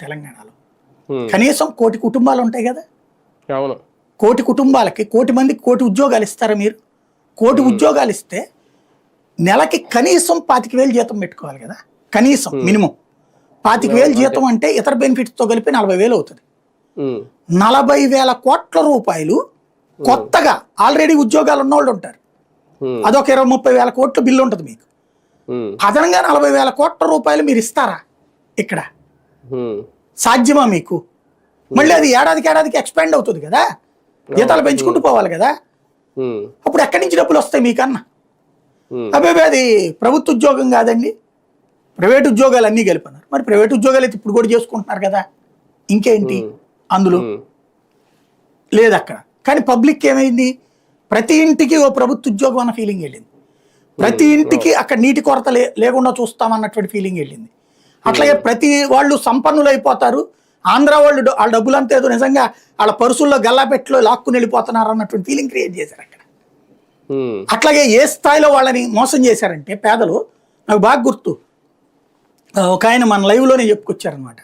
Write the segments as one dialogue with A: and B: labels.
A: తెలంగాణలో కనీసం 1 కోటి కుటుంబాలు ఉంటాయి కదా.
B: అవును.
A: 1 కోటి కుటుంబాలకి 1 కోటి మందికి 1 కోటి ఉద్యోగాలు ఇస్తారా మీరు? 1 కోటి ఉద్యోగాలు ఇస్తే నెలకి కనీసం 25,000 జీతం పెట్టుకోవాలి కదా. కనీసం మినిమం 25,000 జీతం అంటే ఇతర బెనిఫిట్స్ తో కలిపి 40,000 అవుతుంది. 40,000 కోట్ల రూపాయలు కొత్తగా ఆల్రెడీ ఉద్యోగాలు ఉన్నవాళ్ళు ఉంటారు. అదొక 20-30 వేల కోట్ల బిల్లు ఉంటుంది మీకు. అదనంగా 40,000 కోట్ల రూపాయలు మీరు ఇస్తారా? ఇక్కడ సాధ్యమా మీకు? మళ్ళీ అది ఏడాదికి ఎక్స్పాండ్ అవుతుంది కదా, జీతాలు పెంచుకుంటూ పోవాలి కదా. అప్పుడు ఎక్కడి నుంచి డబ్బులు వస్తాయి మీకన్నా? అబ్బాయి అది ప్రభుత్వ ఉద్యోగం కాదండి, ప్రైవేట్ ఉద్యోగాలు అన్నీ కలిపన్నారు. మరి ప్రైవేట్ ఉద్యోగాలు అయితే ఇప్పుడు కూడా చేసుకుంటున్నారు కదా, ఇంకేంటి అందులో లేదు అక్కడ. కానీ పబ్లిక్ ఏమైంది, ప్రతి ఇంటికి ఓ ప్రభుత్వ ఉద్యోగం అన్న ఫీలింగ్ వెళ్ళింది. ప్రతి ఇంటికి అక్కడ నీటి కొరత లేకుండా చూస్తామన్నటువంటి ఫీలింగ్ వెళ్ళింది. అట్లాగే ప్రతి వాళ్ళు సంపన్నులు అయిపోతారు. ఆంధ్ర వాళ్ళు వాళ్ళ డబ్బులంతా ఏదో నిజంగా వాళ్ళ పరుసుల్లో గల్లాపెట్లో లాక్కుని వెళ్ళిపోతున్నారు అన్నటువంటి ఫీలింగ్ క్రియేట్ చేశారు అక్కడ. అట్లాగే ఏ స్థాయిలో వాళ్ళని మోసం చేశారంటే పేదలు, నాకు బాగా గుర్తు, ఒక ఆయన మన లైవ్లోనే చెప్పుకొచ్చారనమాట.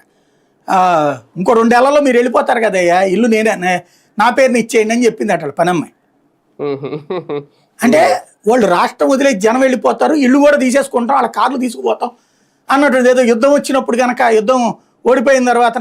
A: ఇంకో 2 ఏళ్లలో మీరు వెళ్ళిపోతారు కదయ్యా, ఇల్లు నేనే నా పేరుని ఇచ్చేయండి అని చెప్పింది అట పనమ్మాయి. అంటే వాళ్ళు రాష్ట్రం వదిలేసి జనం వెళ్ళిపోతారు, ఇల్లు కూడా తీసేసుకుంటాం, వాళ్ళ కార్లు తీసుకుపోతాం అన్నటువంటి. ఏదో యుద్ధం వచ్చినప్పుడు కనుక యుద్ధం ఓడిపోయిన తర్వాత